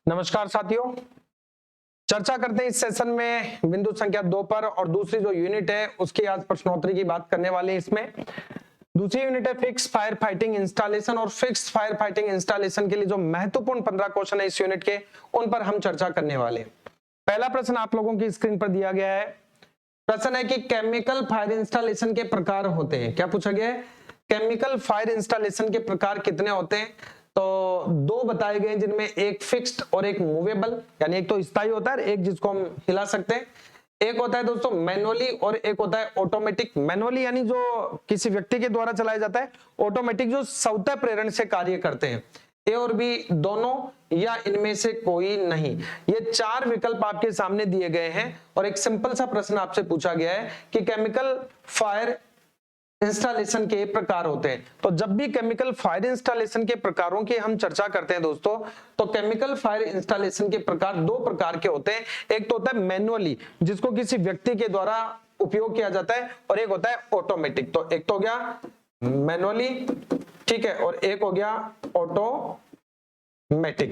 नमस्कार साथियों, चर्चा करते हैं इस सेशन में बिंदु संख्या 2 पर और दूसरी जो यूनिट है उसकी आज प्रश्नोत्तरी की बात करने वाले हैं। इसमें दूसरी यूनिट है फिक्स फायर फाइटिंग इंस्टॉलेशन और फिक्स फायर फाइटिंग इंस्टॉलेशन के लिए जो महत्वपूर्ण 15 क्वेश्चन है इस यूनिट के, उन पर हम चर्चा करने वाले हैं। पहला प्रश्न आप लोगों की स्क्रीन पर दिया गया है। प्रश्न है कि केमिकल फायर इंस्टॉलेशन के प्रकार होते हैं। क्या पूछा गया है? केमिकल फायर इंस्टॉलेशन के प्रकार कितने होते हैं? तो दो बताए गए जिनमें एक फिक्स्ड और एक मूवेबल, यानी एक तो स्थायी होता है, एक जिसको हम हिला सकते हैं। एक होता है दोस्तों मैनुअली और एक होता है ऑटोमेटिक। मैनुअली यानी जो किसी व्यक्ति के द्वारा चलाया जाता है, ऑटोमेटिक जो स्वतः प्रेरण से कार्य करते हैं। ए और बी दोनों या इनमें से कोई नहीं। ये चार विकल्प आपके सामने दिए गए हैं और एक सिंपल सा प्रश्न आपसे पूछा गया है कि केमिकल फायर इंस्टॉलेशन के प्रकार होते हैं। तो जब भी केमिकल फायर इंस्टॉलेशन के प्रकारों की हम चर्चा करते हैं दोस्तों, तो केमिकल फायर इंस्टॉलेशन के प्रकार दो प्रकार के होते हैं। एक तो होता है मैनुअली, जिसको किसी व्यक्ति के द्वारा उपयोग किया जाता है, और एक होता है ऑटोमेटिक। तो एक तो हो गया मैनुअली, ठीक है, और एक हो गया ऑटोमेटिक।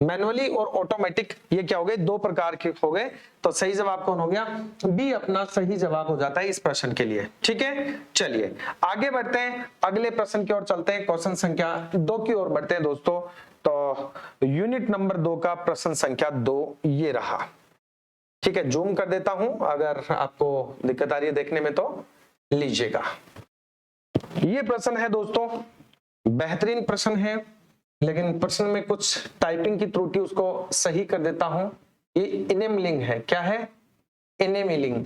मैनुअली और ऑटोमेटिक ये क्या हो गए? दो प्रकार के हो गए। तो सही जवाब कौन हो गया? बी अपना सही जवाब हो जाता है इस प्रश्न के लिए। ठीक है, चलिए आगे बढ़ते हैं, अगले प्रश्न की ओर चलते हैं। क्वेश्चन संख्या 2 की ओर बढ़ते हैं दोस्तों। तो यूनिट नंबर 2 का प्रश्न संख्या 2 ये रहा। ठीक है, जूम कर देता हूं, अगर आपको दिक्कत आ रही है देखने में तो लीजिएगा। ये प्रश्न है दोस्तों, बेहतरीन प्रश्न है, लेकिन प्रश्न में कुछ टाइपिंग की त्रुटि, उसको सही कर देता हूं। ये इनेबलिंग है। क्या है? इनेबलिंग।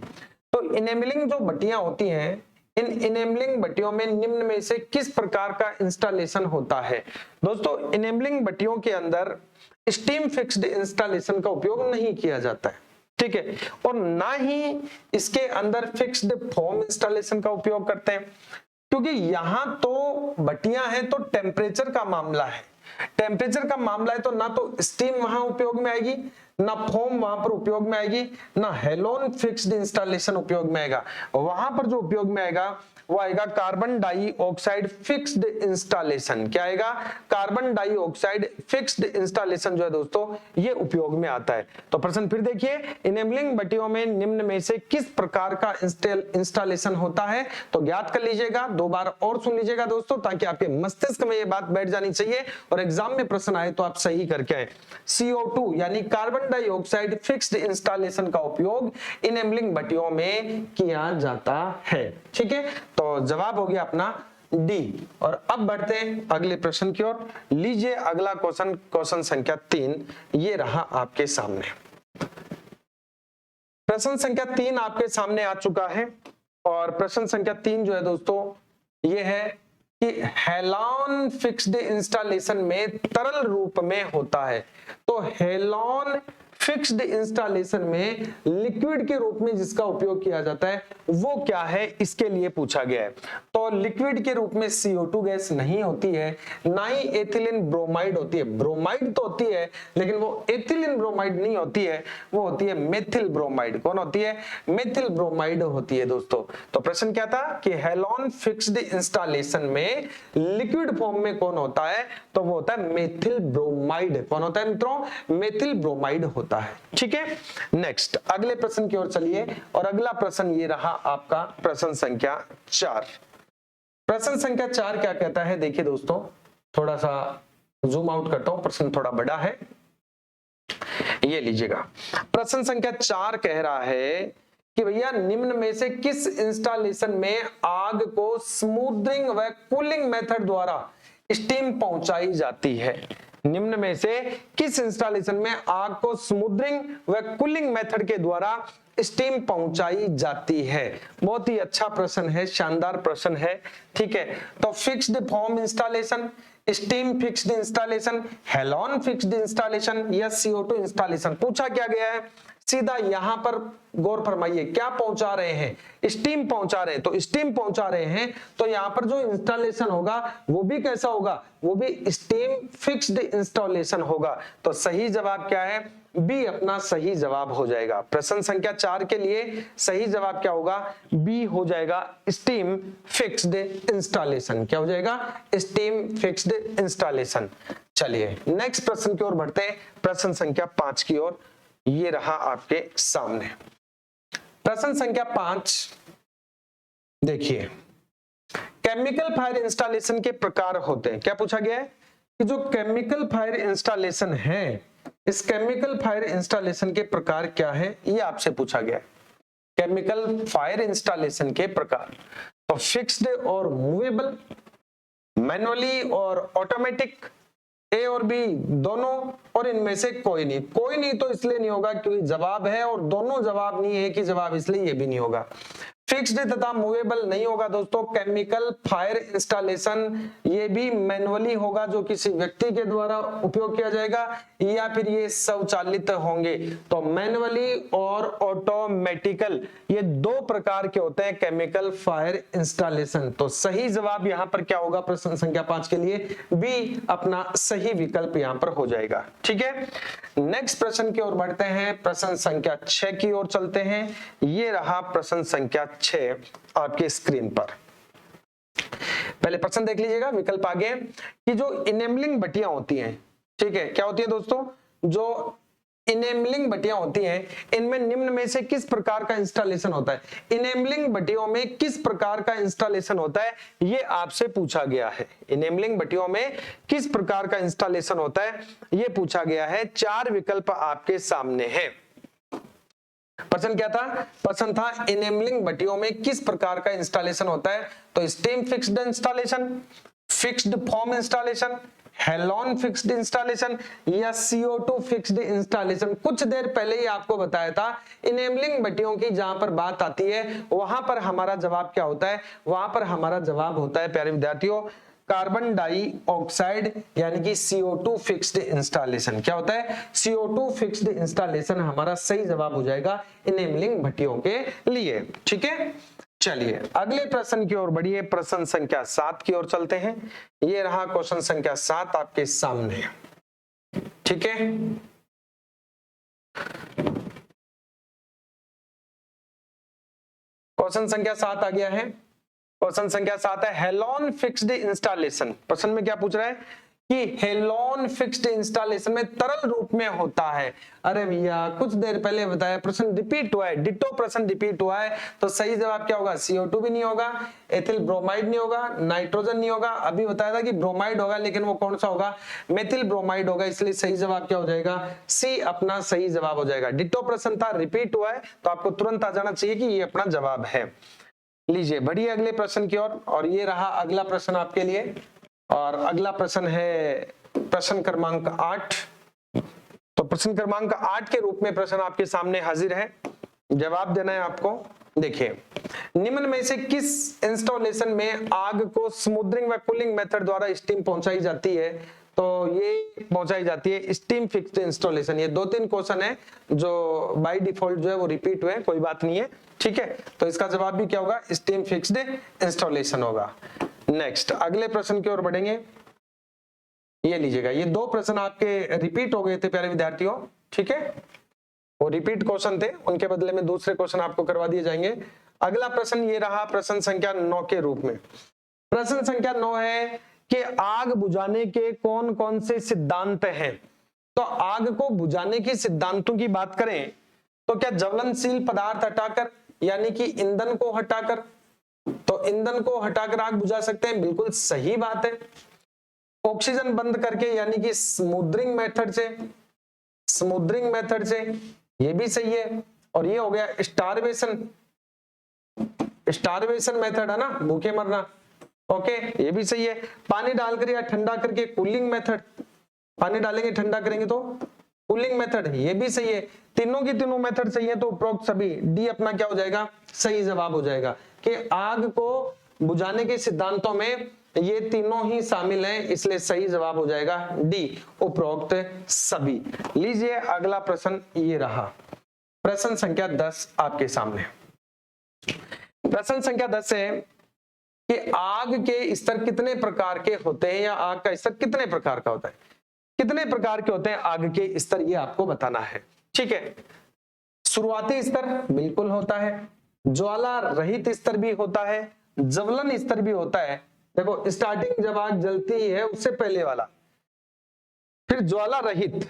तो इनेबलिंग जो बत्तियां होती हैं, इन इनेबलिंग बत्तियों में निम्न में से किस प्रकार का इंस्टॉलेशन होता है? दोस्तों, इनेबलिंग बत्तियों के अंदर स्टीम फिक्स्ड इंस्टॉलेशन का उपयोग नहीं किया जाता है, ठीक है, और ना ही इसके अंदर फिक्स्ड फोम इंस्टॉलेशन का उपयोग करते हैं, क्योंकि यहां तो बत्तियां हैं तो टेम्परेचर का मामला है। टेम्परेचर का मामला है तो ना तो स्टीम वहां उपयोग में आएगी, ना फोम वहां पर उपयोग में आएगी, ना हेलोन फिक्स्ड इंस्टॉलेशन उपयोग में आएगा। वहां पर जो उपयोग में आएगा वो आएगा कार्बन डाइऑक्साइड फिक्स्ड इंस्टॉलेशन। क्या आएगा? कार्बन डाइऑक्साइड फिक्स्ड इंस्टॉलेशन जो है दोस्तों, ये उपयोग में आता है। तो प्रश्न फिर देखिए, इनेबलिंग बत्तियों में निम्न में से किस प्रकार का इंस्टॉलेशन होता है? तो ज्ञात कर लीजिएगा, दो बार और सुन लीजिएगा दोस्तों, ताकि आपके मस्तिष्क में ये बात बैठ जानी चाहिए और एग्जाम में प्रश्न आए तो आप सही करके आए। CO2 यानी कार्बन डाइऑक्साइड फिक्स्ड इंस्टॉलेशन का उपयोग इनेबलिंग बत्तियों में किया जाता है। ठीक है, तो जवाब हो गया अपना डी। और अब बढ़ते हैं अगले प्रश्न की ओर। लीजिए अगला क्वेश्चन, क्वेश्चन संख्या 3 ये रहा आपके सामने। प्रश्न संख्या 3 आपके सामने आ चुका है और प्रश्न संख्या 3 जो है दोस्तों ये है कि हेलोन फिक्स्ड इंस्टॉलेशन में तरल रूप में होता है। तो हेलोन फिक्स्ड इंस्टॉलेशन में लिक्विड के रूप में जिसका उपयोग किया जाता है वो क्या है, इसके लिए पूछा गया है। तो लिक्विड के रूप में CO2 गैस नहीं होती है, ना ही एथिलीन ब्रोमाइड होती है। ब्रोमाइड तो होती है लेकिन वो एथिलीन ब्रोमाइड नहीं होती है, वो होती है मेथिल ब्रोमाइड। कौन होती है? मेथिल ब्रोमाइड होती है दोस्तों। तो प्रश्न क्या था कि हेलोन फिक्स्ड इंस्टॉलेशन में लिक्विड फॉर्म में कौन होता है? तो वो होता है मेथिल ब्रोमाइड। कौन होता है मित्रों? मेथिल ब्रोमाइड होता है। ठीक है, नेक्स्ट अगले प्रश्न की ओर चलिए और अगला प्रश्न ये रहा आपका प्रश्न संख्या 4। प्रश्न संख्या 4 क्या कहता है? देखिए दोस्तों, थोड़ा सा जूम आउट करता हूं, प्रश्न थोड़ा बड़ा है, ये लीजिएगा। प्रश्न संख्या 4 कह रहा है कि भैया निम्न में से किस इंस्टॉलेशन में आग को स्मूथनिंग व कूलिंग मेथड द्वारा स्टीम पहुंचाई जाती है? निम्न में से किस इंस्टॉलेशन में आग को स्मूथनिंग व कूलिंग मेथड के द्वारा स्टीम पहुंचाई जाती है? बहुत ही अच्छा प्रश्न है, शानदार प्रश्न है। ठीक है, तो fixed foam installation, steam fixed installation, halon fixed installation या CO2 इंस्टॉलेशन पूछा क्या गया है? सीधा यहां पर गौर फरमाइए, क्या पहुंचा रहे हैं? स्टीम पहुंचा रहे हैं। तो स्टीम पहुंचा रहे हैं तो यहां पर जो इंस्टॉलेशन होगा वो भी कैसा होगा? वो भी स्टीम फिक्स्ड इंस्टॉलेशन होगा। तो सही जवाब क्या है? बी अपना सही जवाब हो जाएगा। प्रश्न संख्या 4 के लिए सही जवाब क्या होगा? बी हो जाएगा, स्टीम फिक्स्ड इंस्टॉलेशन। क्या हो जाएगा? Steam fixed installation. चलिए नेक्स्ट प्रश्न की ओर बढ़ते हैं, प्रश्न संख्या 5 की ओर। ये रहा आपके सामने प्रश्न संख्या 5। देखिए, केमिकल फायर इंस्टॉलेशन के प्रकार होते हैं। क्या पूछा गया है कि जो केमिकल फायर इंस्टॉलेशन है, इस केमिकल फायर इंस्टॉलेशन के प्रकार क्या है, ये आपसे पूछा गया है। केमिकल फायर इंस्टॉलेशन के प्रकार, तो फिक्स्ड और मूवेबल, मैनुअली और ऑटोमेटिक, ए और बी दोनों, और इनमें से कोई नहीं। कोई नहीं तो इसलिए नहीं होगा क्योंकि जवाब है, और दोनों जवाब नहीं है कि जवाब, इसलिए ये भी नहीं होगा। फिक्स्ड तथा मूवेबल नहीं होगा दोस्तों। केमिकल फायर इंस्टॉलेशन ये भी मैनुअली होगा, जो किसी व्यक्ति के द्वारा उपयोग किया जाएगा, या फिर ये स्वचालित होंगे। तो मैनुअली और ऑटोमेटिकल, ये दो प्रकार के होते हैं केमिकल फायर इंस्टॉलेशन। तो सही जवाब यहाँ पर क्या होगा प्रश्न संख्या 5 के लिए? बी अपना सही विकल्प यहाँ पर हो जाएगा। ठीक है, नेक्स्ट प्रश्न की ओर बढ़ते हैं, प्रश्न संख्या 6 की ओर चलते हैं। ये रहा प्रश्न संख्या 6 आपके स्क्रीन पर। पहले प्रश्न देख लीजिएगा, विकल्प आगे कि जो इनेबलिंग बत्तियां होती हैं, ठीक है, क्या होती है दोस्तों? जो इनेबलिंग बत्तियां होती हैं, इनमें निम्न में से किस प्रकार का इंस्टॉलेशन होता है? इनेबलिंग बत्तियों में किस प्रकार का इंस्टॉलेशन होता है, ये आपसे पूछा गया है। इनेबलिंग बत्तियों में किस प्रकार का इंस्टॉलेशन होता है, ये पूछा गया है। 4 विकल्प आपके सामने हैं। प्रश्न क्या था? प्रश्न था इनेबलिंग बत्तियों में किस प्रकार का इंस्टॉलेशन होता है। तो steam fixed installation, fixed foam installation, halon fixed installation, या CO2 फिक्स्ड इंस्टॉलेशन। कुछ देर पहले ही आपको बताया था, इनेबलिंग बत्तियों की जहां पर बात आती है, वहां पर हमारा जवाब क्या होता है? वहां पर हमारा जवाब होता है प्यारे विद्यार्थियों, कार्बन डाइऑक्साइड, यानी कि CO2 फिक्स्ड इंस्टॉलेशन। क्या होता है? CO2 फिक्स्ड इंस्टॉलेशन हमारा सही जवाब हो जाएगा इनेबलिंग भट्टियों के लिए। ठीक है, चलिए अगले प्रश्न की ओर बढ़िए, प्रश्न संख्या 7 की ओर चलते हैं। ये रहा क्वेश्चन संख्या 7 आपके सामने। ठीक है, क्वेश्चन संख्या 7 आ गया है। क्वेश्चन संख्या 7 है हेलोन फिक्स्ड इंस्टॉलेशन। प्रश्न में क्या पूछ रहा है कि हेलोन फिक्स्ड इंस्टॉलेशन में तरल रूप में होता है। अरे भैया कुछ देर पहले बताया, प्रश्न रिपीट हुआ है, डिटो प्रश्न रिपीट हुआ है, तो सही जवाब क्या होगा? CO2 भी नहीं होगा, एथिल ब्रोमाइड नहीं होगा, नाइट्रोजन नहीं होगा। अभी बताया था कि ब्रोमाइड होगा, लेकिन वो कौन सा होगा? मेथिल ब्रोमाइड होगा। इसलिए सही जवाब क्या हो जाएगा? सी अपना सही जवाब हो जाएगा। डिटो प्रश्न था, रिपीट हुआ है, तो आपको तुरंत आ जाना चाहिए कि ये अपना जवाब है। लीजिए बढ़िए अगले प्रश्न की ओर, और ये रहा अगला प्रश्न आपके लिए। और अगला प्रश्न है प्रश्न क्रमांक 8। तो प्रश्न क्रमांक 8 के रूप में प्रश्न आपके सामने हाजिर है, जवाब देना है आपको। देखिए, निम्न में से किस इंस्टॉलेशन में आग को स्मूदरिंग व कूलिंग मेथड द्वारा स्टीम पहुंचाई जाती है? तो ये पहुंचाई जाती है स्टीम फिक्स्ड इंस्टॉलेशन। ये 2-3 क्वेश्चन है जो बाय डिफॉल्ट जो है वो रिपीट हुए, कोई बात नहीं है। ठीक है, तो इसका जवाब भी क्या होगा? स्टीम फिक्स्ड इंस्टॉलेशन होगा। नेक्स्ट अगले प्रश्न की ओर बढ़ेंगे। ये लीजिएगा, ये 2 प्रश्न आपके रिपीट हो गए थे प्यारे विद्यार्थियों। ठीक है, वो रिपीट क्वेश्चन थे, उनके बदले में दूसरे क्वेश्चन आपको करवा दिए जाएंगे। अगला प्रश्न ये रहा प्रश्न संख्या 9 के रूप में। प्रश्न संख्या 9 है कि आग बुझाने के कौन कौन से सिद्धांत हैं? तो आग को बुझाने के सिद्धांतों की बात करें तो क्या ज्वलनशील पदार्थ हटाकर, यानी कि ईंधन को हटाकर, तो ईंधन को हटाकर आग बुझा सकते हैं, बिल्कुल सही बात है। ऑक्सीजन बंद करके, यानी कि स्मूदरिंग मेथड से, स्मूदरिंग मेथड से, ये भी सही है। और ये हो गया स्टारवेशन, स्टारवेशन मेथड है ना, भूखे मरना। ओके, ये भी सही है। पानी डालकर या ठंडा करके, कूलिंग मेथड, पानी डालेंगे ठंडा करेंगे तो कूलिंग मेथड, ये भी सही है। तीनों की तीनों मेथड सही है, तो उपरोक्त सभी, डी अपना क्या हो जाएगा? सही जवाब हो जाएगा कि आग को बुझाने के सिद्धांतों में ये तीनों ही शामिल हैं, इसलिए सही जवाब हो जाएगा डी, उपरोक्त सभी। लीजिए अगला प्रश्न ये रहा, प्रश्न संख्या 10 आपके सामने। प्रश्न संख्या 10 है कि आग के स्तर कितने प्रकार के होते हैं, या आग का स्तर कितने प्रकार का होता है? कितने प्रकार के होते हैं आग के स्तर, ये आपको बताना है। ठीक है, शुरुआती स्तर बिल्कुल होता है, ज्वाला रहित स्तर भी होता है, ज्वलन स्तर भी होता है। देखो स्टार्टिंग जब आग जलती है उससे पहले वाला, फिर ज्वाला रहित,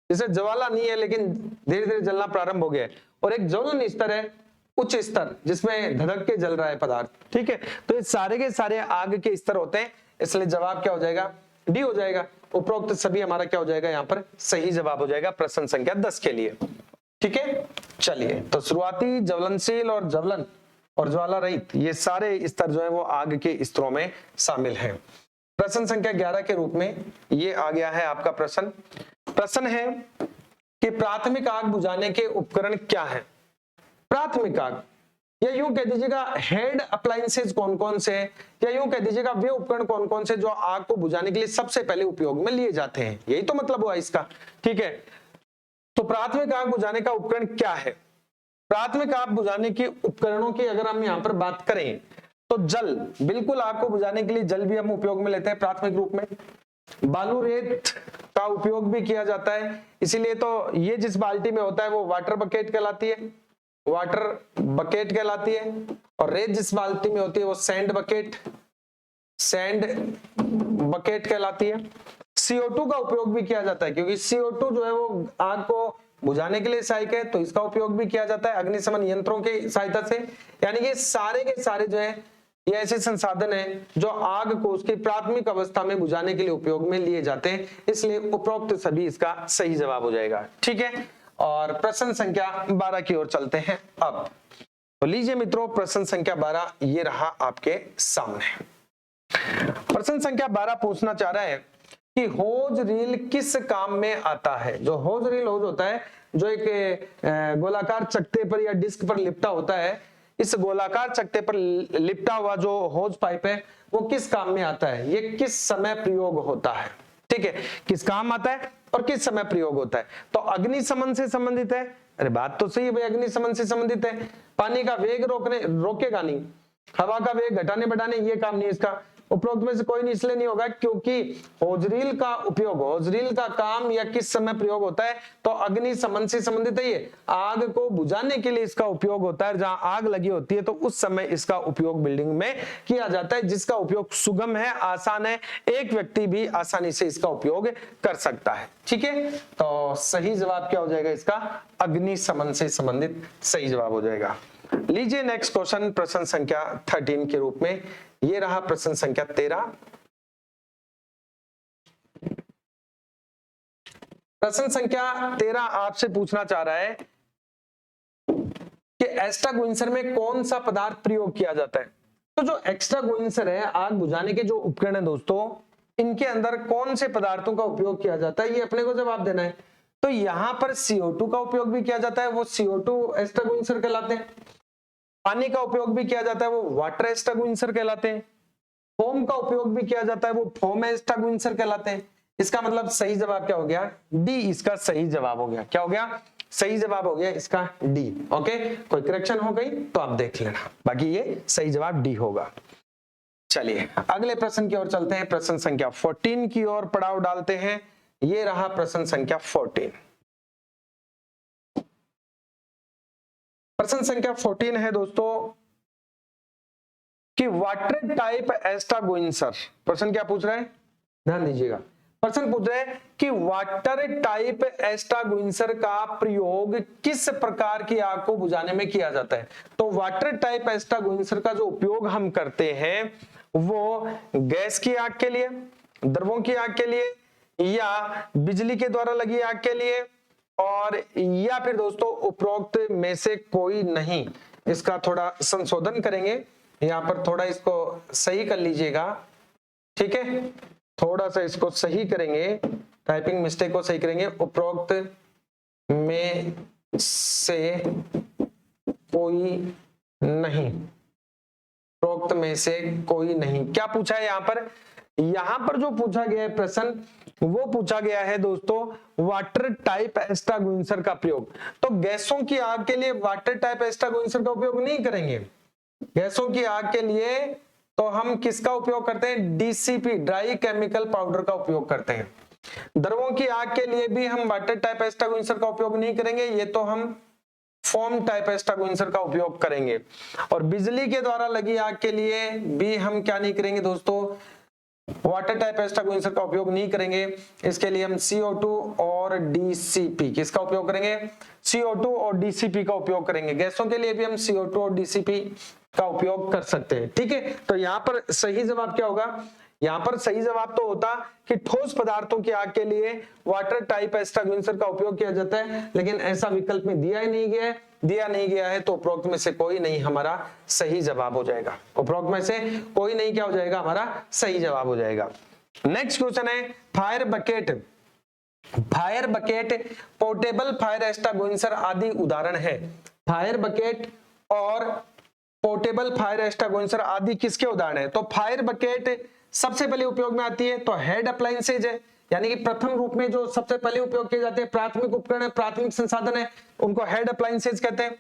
जैसे ज्वाला नहीं है लेकिन धीरे धीरे जलना प्रारंभ हो गया है, और एक ज्वलन स्तर है उच्च स्तर, जिसमें धधक के जल रहा है पदार्थ। ठीक है, तो ये सारे के सारे आग के स्तर होते हैं, इसलिए जवाब क्या हो जाएगा, डी हो जाएगा। उपरोक्त सभी हमारा क्या हो जाएगा, यहाँ पर सही जवाब हो जाएगा प्रश्न संख्या 10 के लिए। ठीक है, चलिए, तो शुरुआती ज्वलनशील और ज्वलन और ज्वाला रहित ये सारे स्तर जो है वो आग के स्तरों में शामिल हैं। प्रश्न संख्या 11 के रूप में ये आ गया है आपका प्रश्न। प्रश्न है कि प्राथमिक आग बुझाने के उपकरण क्या है। प्राथमिक आग, या यूं कह दीजिएगा हेड अप्लायंसेस कौन कौन से हैं, या यूं कह दीजिएगा वे उपकरण कौन कौन से जो आग को बुझाने के लिए सबसे पहले उपयोग में लिए जाते हैं, यही तो मतलब हुआ इसका। ठीक है, तो प्राथमिक आग बुझाने का उपकरण क्या है। प्राथमिक आग बुझाने के उपकरणों की अगर हम यहाँ पर बात करें तो जल, बिल्कुल आग को बुझाने के लिए जल भी हम उपयोग में लेते हैं प्राथमिक रूप में। बालू रेत का उपयोग भी किया जाता है, इसीलिए तो ये जिस बाल्टी में होता है वो वाटर बकेट कहलाती है, वाटर बकेट कहलाती है, और रेत जिस बाल्टी में होती है वो सैंड बकेट, सैंड बकेट कहलाती है। CO2 का उपयोग भी किया जाता है, क्योंकि CO2 जो है वो आग को बुझाने के लिए सहायक है, तो इसका उपयोग भी किया जाता है अग्निशमन यंत्रों की सहायता से। यानी कि सारे के सारे जो है ये ऐसे संसाधन हैं जो आग को उसकी प्राथमिक अवस्था में बुझाने के लिए उपयोग में लिए जाते हैं, इसलिए उपरोक्त सभी इसका सही जवाब हो जाएगा। ठीक है, और प्रश्न संख्या 12 की ओर चलते हैं अब। तो लीजिए मित्रों, प्रश्न संख्या 12 ये रहा आपके सामने। प्रश्न संख्या 12 पूछना चाह रहा है कि होज रील किस काम में आता है। जो होज रील होज होता है, जो एक गोलाकार चकते पर या डिस्क पर लिपटा होता है, इस गोलाकार चकते पर लिपटा हुआ जो होज पाइप है वो किस काम में आता है, ये किस समय प्रयोग होता है। ठीक है, किस काम आता है और किस समय प्रयोग होता है। तो अग्निशमन से संबंधित है। अरे बात तो सही है भाई, अग्निशमन से संबंधित है। पानी का वेग रोकेगा नहीं, हवा का वेग घटाने बढ़ाने ये काम नहीं इसका। उपरोक्त में से कोई नहीं इसलिए नहीं होगा क्योंकि होजरील का उपयोग, होजरील का काम या किस समय प्रयोग होता है, तो अग्निशमन से संबंधित है। ये आग को बुझाने के लिए इसका उपयोग होता है, जहां आग लगी होती है तो उस समय इसका उपयोग बिल्डिंग में किया जाता है, जिसका उपयोग सुगम है, आसान है, एक व्यक्ति भी आसानी से इसका उपयोग कर सकता है। ठीक है, तो सही जवाब क्या हो जाएगा इसका, अग्निशमन से संबंधित सही जवाब हो जाएगा। लीजिए नेक्स्ट क्वेश्चन, प्रश्न संख्या 13 के रूप में ये रहा प्रश्न संख्या 13। प्रश्न संख्या 13 आपसे पूछना चाह रहा है कि एक्स्ट्रागुइंसर में कौन सा पदार्थ प्रयोग किया जाता है। तो जो एक्स्ट्रागुइंसर है, आग बुझाने के जो उपकरण है दोस्तों, इनके अंदर कौन से पदार्थों का उपयोग किया जाता है, ये अपने को जवाब देना है। तो यहां पर CO2 का उपयोग भी किया जाता है, वो CO2 एक्स्ट्रागुइंसर कहलाते हैं। पानी का उपयोग भी किया जाता है, वो वाटर एक्स्ट्रागुइंसर कहलाते हैं। फोम का उपयोग भी किया जाता है, वो फोम एक्स्ट्रागुइंसर कहलाते हैं। इसका मतलब सही जवाब क्या हो गया, डी इसका सही जवाब हो गया। क्या हो गया, सही जवाब हो गया इसका डी। ओके, कोई करेक्शन हो गई तो आप देख लेना, बाकी ये सही जवाब डी होगा। चलिए अगले प्रश्न की ओर चलते हैं, प्रश्न संख्या 14 की ओर पड़ाव डालते हैं। ये रहा प्रश्न संख्या 14। प्रश्न संख्या 14 है दोस्तों कि वाटर टाइप एक्स्ट्रागुइंसर। प्रश्न क्या पूछ रहा है, ध्यान दीजिएगा। प्रश्न पूछ रहा है कि वाटर टाइप एक्स्ट्रागुइंसर का प्रयोग किस प्रकार की आग को बुझाने में किया जाता है। तो वाटर टाइप एक्स्ट्रागुइंसर का जो उपयोग हम करते हैं वो गैस की आग के लिए, द्रवों की आग के लिए, या बिजली के द्वारा लगी आग के लिए, और या फिर दोस्तों उपरोक्त में से कोई नहीं। इसका थोड़ा संशोधन करेंगे, यहाँ पर थोड़ा इसको सही कर लीजिएगा। ठीक है, थोड़ा सा इसको सही करेंगे, टाइपिंग मिस्टेक को सही करेंगे। उपरोक्त में से कोई नहीं, उपरोक्त में से कोई नहीं। क्या पूछा है यहाँ पर, यहाँ पर जो पूछा गया है प्रश्न वो पूछा गया है दोस्तों वाटर टाइप एक्स्ट्रागुइंसर का प्रयोग। तो गैसों की आग के लिए वाटर टाइप एक्स्ट्रागुइंसर का उपयोग नहीं करेंगे। गैसों की आग के लिए तो हम किसका उपयोग करते हैं, DCP ड्राई केमिकल पाउडर का उपयोग करते हैं। द्रवों की आग के लिए भी हम वाटर टाइप एक्स्ट्रागुइंसर का उपयोग नहीं करेंगे, ये तो हम फोम टाइप एक्स्ट्रागुइंसर का उपयोग करेंगे। और बिजली के द्वारा लगी आग के लिए भी हम क्या नहीं करेंगे दोस्तों, वाटर टाइप एक्स्ट्रा का उपयोग नहीं करेंगे। इसके लिए हम CO2 और DCP, किसका उपयोग करेंगे? CO2 और DCP का उपयोग करेंगे। गैसों के लिए भी हम CO2 और DCP का उपयोग कर सकते हैं, ठीक है। तो यहाँ पर सही जवाब क्या होगा? यहाँ पर सही जवाब तो होता कि ठोस पदार्थों की आग के लिए वाटर टाइप एक्स्ट्रा का उपयोग किया जाता है, लेकिन ऐसा विकल्प में दिया ही नहीं गया है। दिया नहीं गया है तो उपरोक्त में से कोई नहीं हमारा सही जवाब हो जाएगा। उपरोक्त में से कोई नहीं क्या हो जाएगा? हमारा सही जवाब हो जाएगा। नेक्स्ट क्वेश्चन है fire bucket. Fire bucket, portable fire extinguisher आदि उदाहरण है। फायर बकेट और पोर्टेबल फायर एक्सटिंग्विशर आदि किसके उदाहरण है? तो फायर बकेट सबसे पहले उपयोग में आती है तो हेड अप्लायंसेज है, यानी कि प्रथम रूप में जो सबसे पहले उपयोग किए जाते हैं प्राथमिक उपकरण है, प्राथमिक संसाधन है, उनको हेड अप्लायंसेज कहते हैं।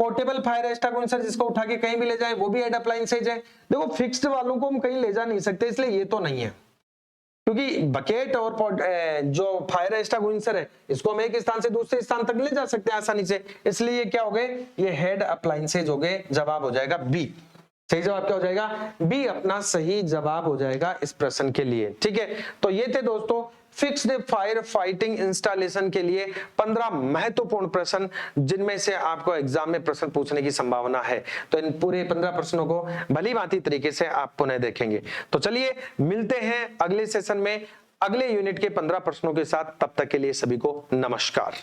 पोर्टेबल फायर एक्सटिंग्विशर जिसको उठा के कहीं भी ले जाए वो भी हेड अप्लायंसेज है। देखो फिक्स्ड वालों को हम कहीं ले जा नहीं सकते, इसलिए ये तो नहीं है, क्योंकि बकेट और जो फायर एक्सटिंग्विशर है इसको हम एक स्थान से दूसरे स्थान तक ले जा सकते हैं आसानी से, इसलिए ये क्या हो गए? ये हेड अप्लायंसेज हो गए। जवाब हो जाएगा बी। सही जवाब क्या हो जाएगा? बी अपना सही जवाब हो जाएगा इस प्रश्न के लिए, ठीक है। तो ये थे दोस्तों फिक्स्ड फायर फाइटिंग इंस्टॉलेशन के लिए 15 महत्वपूर्ण प्रश्न, जिनमें से आपको एग्जाम में प्रश्न पूछने की संभावना है। तो इन पूरे 15 प्रश्नों को भली भांति तरीके से आप पुनः देखेंगे। तो चलिए मिलते हैं अगले सेशन में अगले यूनिट के 15 प्रश्नों के साथ। तब तक के लिए सभी को नमस्कार।